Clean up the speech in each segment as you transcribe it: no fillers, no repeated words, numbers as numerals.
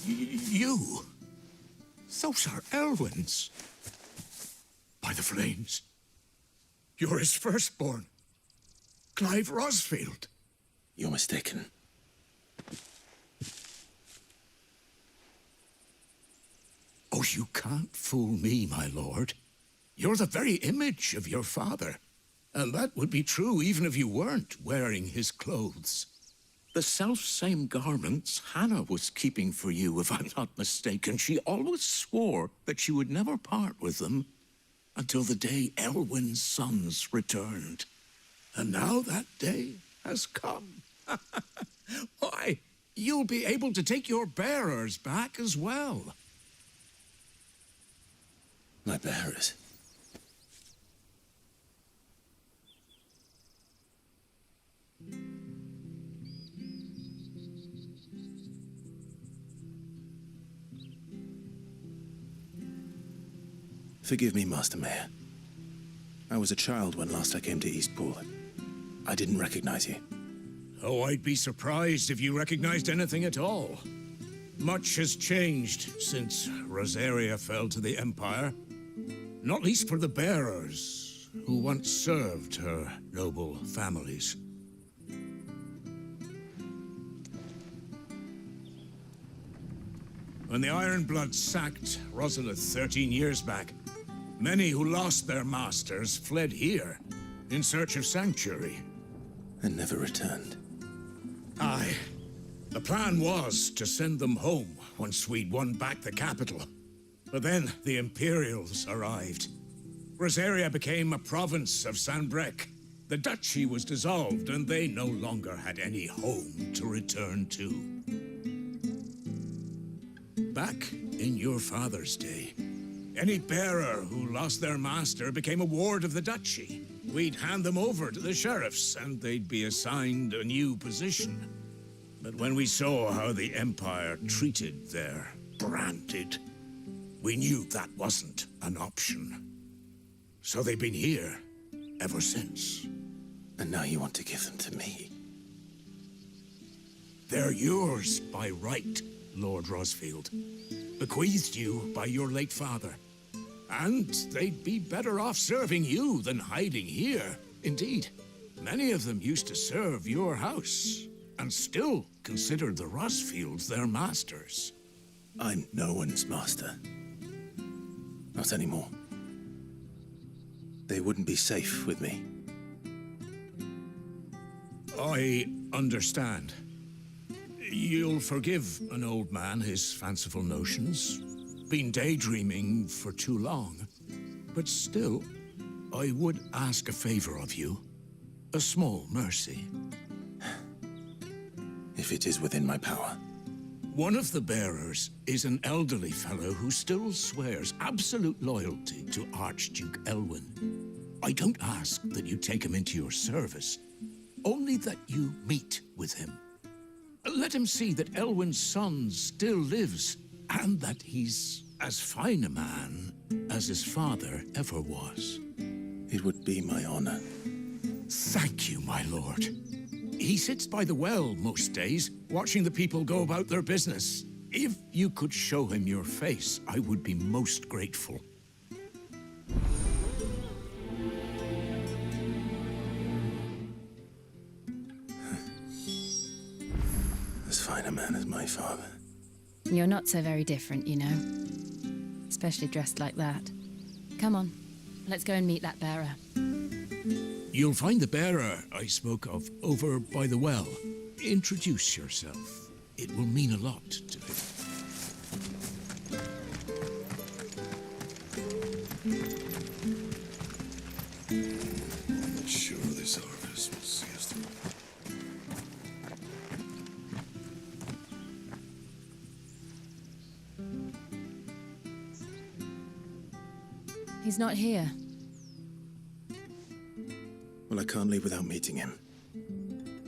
You? Those are Elwyn's. By the flames. You're his firstborn. Clive Rosfield. You're mistaken. Oh, you can't fool me, my lord. You're the very image of your father. And that would be true even if you weren't wearing his clothes. The self-same garments Hannah was keeping for you, if I'm not mistaken. She always swore that she would never part with them until the day Elwyn's sons returned. And now that day has come. Why, you'll be able to take your bearers back as well. My bearers? Forgive me, Master Mayor. I was a child when last I came to Eastpool. I didn't recognize you. Oh, I'd be surprised if you recognized anything at all. Much has changed since Rosaria fell to the Empire. Not least for the bearers, who once served her noble families. When the Ironbloods sacked Rosalith 13 years back, many who lost their masters fled here in search of sanctuary. And never returned. Aye. The plan was to send them home once we'd won back the capital. But then the Imperials arrived. Rosaria became a province of Sanbreque. The duchy was dissolved, and they no longer had any home to return to. Back in your father's day, any bearer who lost their master became a ward of the duchy. We'd hand them over to the sheriffs, and they'd be assigned a new position. But when we saw how the Empire treated their branded, we knew that wasn't an option. So they've been here ever since. And now you want to give them to me? They're yours by right, Lord Rosfield. Bequeathed you by your late father. And they'd be better off serving you than hiding here. Indeed, many of them used to serve your house, and still considered the Rosfields their masters. I'm no one's master. Not anymore. They wouldn't be safe with me. I understand. You'll forgive an old man his fanciful notions. Been daydreaming for too long. But still, I would ask a favor of you. A small mercy. If it is within my power. One of the bearers is an elderly fellow who still swears absolute loyalty to Archduke Elwyn. I don't ask that you take him into your service, only that you meet with him. Let him see that Elwyn's son still lives, and that he's as fine a man as his father ever was. It would be my honor. Thank you, my lord. He sits by the well most days, watching the people go about their business. If you could show him your face, I would be most grateful. As fine a man as my father. You're not so very different, you know. Especially dressed like that. Come on, let's go and meet that bearer. You'll find the bearer I spoke of over by the well. Introduce yourself. It will mean a lot to him. I'm not sure this harvest will see us through. He's not here. Well, I can't leave without meeting him.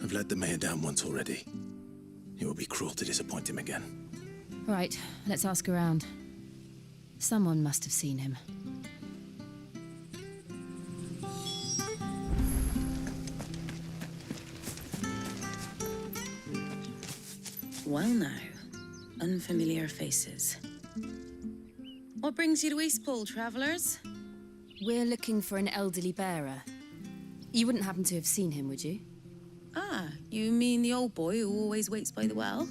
I've let the mayor down once already. It would be cruel to disappoint him again. Right, let's ask around. Someone must have seen him. Well now, unfamiliar faces. What brings you to Eastpool, travellers? We're looking for an elderly bearer. You wouldn't happen to have seen him, would you? Ah, you mean the old boy who always waits by the well?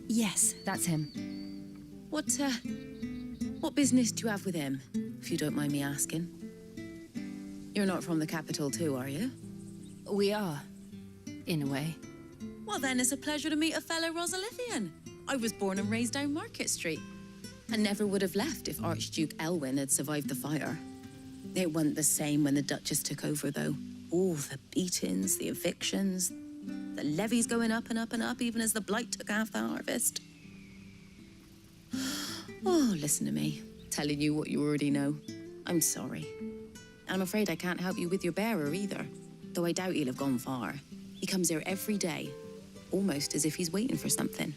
Yes, that's him. What business do you have with him, if you don't mind me asking? You're not from the capital too, are you? We are, in a way. Well then, it's a pleasure to meet a fellow Rosalithian. I was born and raised down Market Street. I never would have left if Archduke Elwyn had survived the fire. It wasn't the same when the Duchess took over, though. All the beatings, the evictions, the levies going up and up and up, even as the blight took half the harvest. Oh, listen to me, telling you what you already know. I'm sorry. I'm afraid I can't help you with your bearer either, though I doubt he'll have gone far. He comes here every day, almost as if he's waiting for something.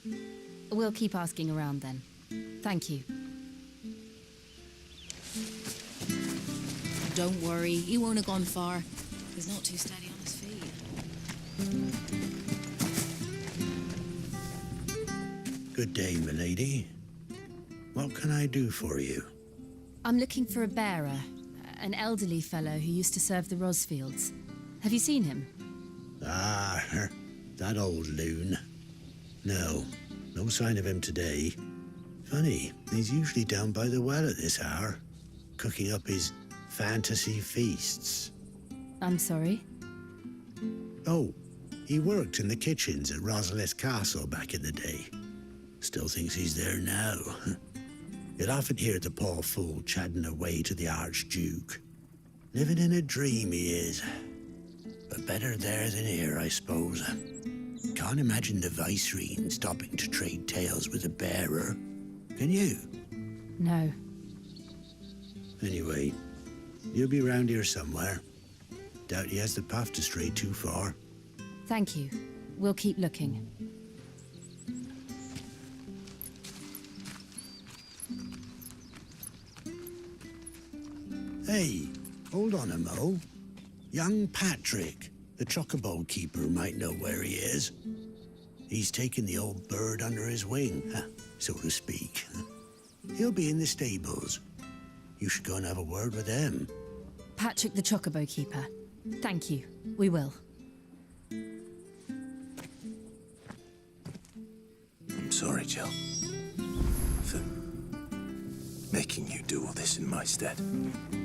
We'll keep asking around then. Thank you. Don't worry, he won't have gone far. He's not too steady on his feet. Good day, milady. What can I do for you? I'm looking for a bearer, an elderly fellow who used to serve the Rosfields. Have you seen him? Ah, that old loon. No sign of him today. Funny, he's usually down by the well at this hour, cooking up his fantasy feasts. I'm sorry? Oh, he worked in the kitchens at Rosalith Castle back in the day. Still thinks he's there now. You'd often hear the poor fool chatting away to the Archduke. Living in a dream he is. But better there than here, I suppose. Can't imagine the Viceroy stopping to trade tales with a bearer. Can you? No. Anyway, you'll be round here somewhere. Doubt he has the path to stray too far. Thank you. We'll keep looking. Hey, hold on a mo. Young Patrick, the chocobo keeper, might know where he is. He's taken the old bird under his wing, so to speak. He'll be in the stables. You should go and have a word with them. Patrick the Chocobo Keeper. Thank you. We will. I'm sorry, Jill, for making you do all this in my stead.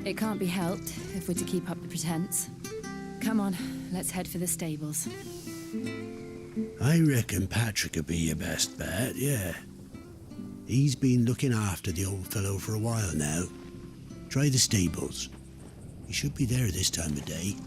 It can't be helped if we're to keep up the pretense. Come on, let's head for the stables. I reckon Patrick would be your best bet, yeah. He's been looking after the old fellow for a while now. Try the stables. He should be there this time of day.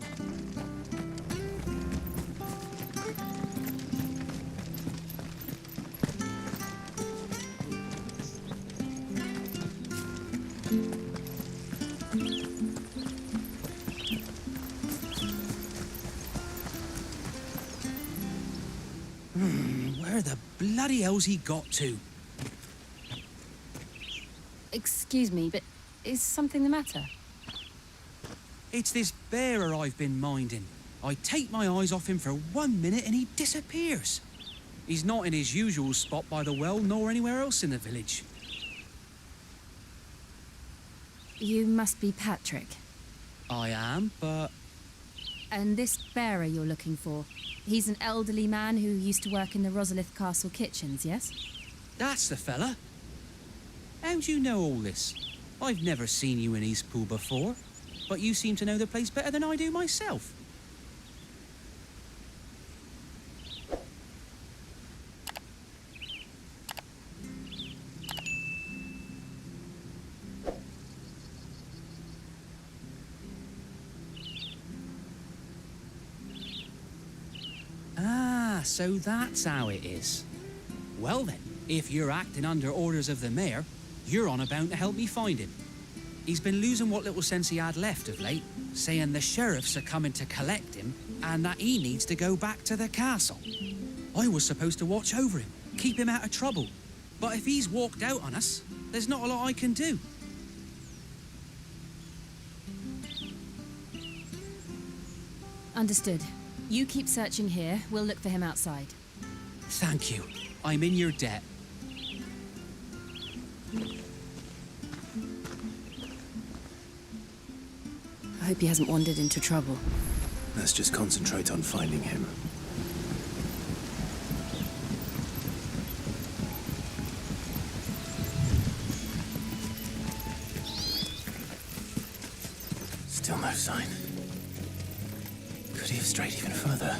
Where the bloody hell's he got to? Excuse me, but is something the matter? It's this bearer I've been minding. I take my eyes off him for 1 minute and he disappears. He's not in his usual spot by the well, nor anywhere else in the village. You must be Patrick. I am, but... And this bearer you're looking for, he's an elderly man who used to work in the Rosalith Castle kitchens, yes? That's the fella. How do you know all this? I've never seen you in Eastpool before, but you seem to know the place better than I do myself. Ah, so that's how it is. Well then, if you're acting under orders of the mayor, you're on about to help me find him. He's been losing what little sense he had left of late, saying the sheriffs are coming to collect him and that he needs to go back to the castle. I was supposed to watch over him, keep him out of trouble. But if he's walked out on us, there's not a lot I can do. Understood. You keep searching here, we'll look for him outside. Thank you. I'm in your debt. Hope he hasn't wandered into trouble. Let's just concentrate on finding him. Still no sign. Could he have strayed even further?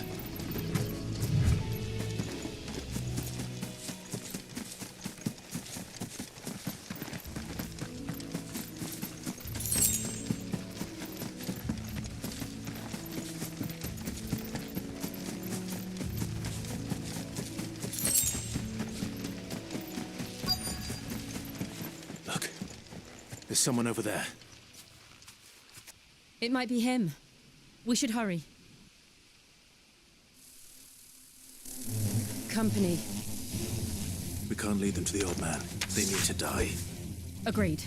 Look, there's someone over there. It might be him. We should hurry. Company. We can't lead them to the old man. They need to die. Agreed.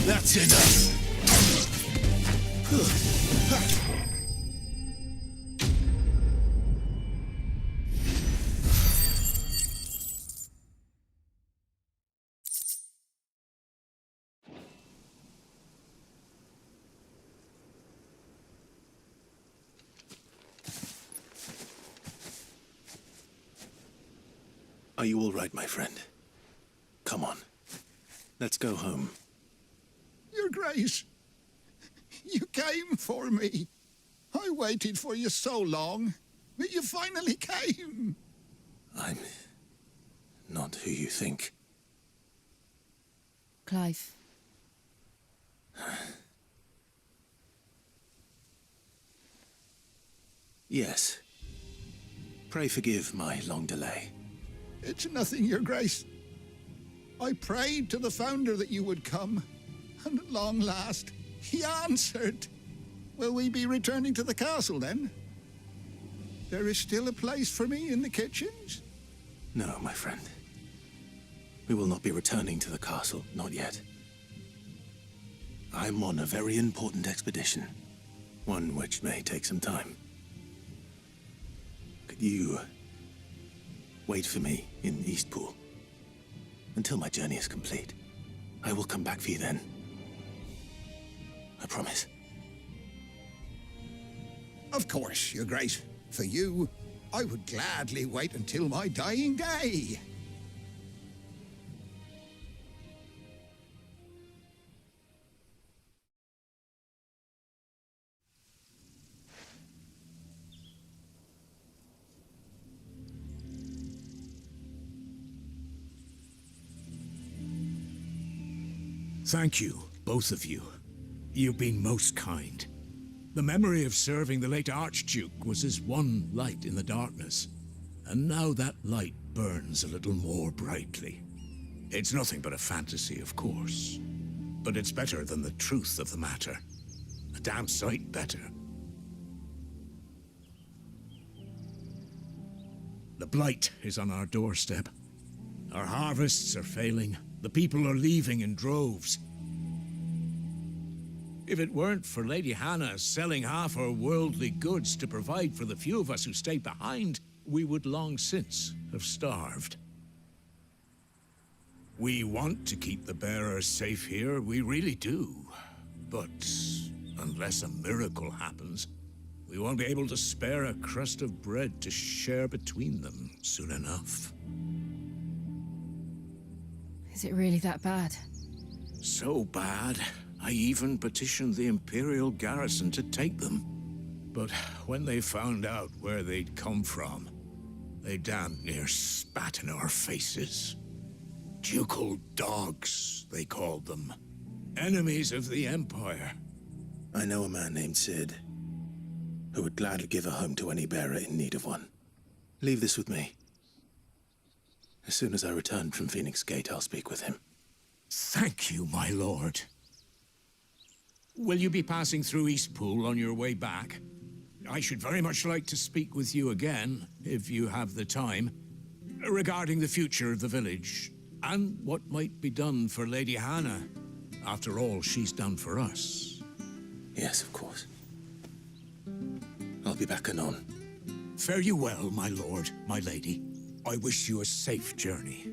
That's enough. Are you all right, my friend? Come on. Let's go home. Your Grace, you came for me. I waited for you so long, but you finally came. I'm not who you think. Clive. Yes. Pray forgive my long delay. It's nothing, Your Grace. I prayed to the Founder that you would come, and at long last, he answered. Will we be returning to the castle, then? There is still a place for me in the kitchens? No, my friend. We will not be returning to the castle, not yet. I'm on a very important expedition, one which may take some time. Could you wait for me in Eastpool until my journey is complete? I will come back for you then. I promise. Of course, Your Grace. For you, I would gladly wait until my dying day. Thank you, both of you. You've been most kind. The memory of serving the late Archduke was as one light in the darkness, and now that light burns a little more brightly. It's nothing but a fantasy, of course, but it's better than the truth of the matter. A damn sight better. The blight is on our doorstep. Our harvests are failing. The people are leaving in droves. If it weren't for Lady Hannah selling half her worldly goods to provide for the few of us who stayed behind, we would long since have starved. We want to keep the bearers safe here, we really do. But unless a miracle happens, we won't be able to spare a crust of bread to share between them soon enough. Is it really that bad? So bad, I even petitioned the Imperial garrison to take them. But when they found out where they'd come from, they damn near spat in our faces. Ducal dogs, they called them. Enemies of the Empire. I know a man named Sid. who would gladly give a home to any bearer in need of one. Leave this with me. As soon as I return from Phoenix Gate, I'll speak with him. Thank you, my lord. Will you be passing through Eastpool on your way back? I should very much like to speak with you again, if you have the time, regarding the future of the village, and what might be done for Lady Hannah. After all she's done for us. Yes, of course. I'll be back anon. Fare you well, my lord, my lady. I wish you a safe journey.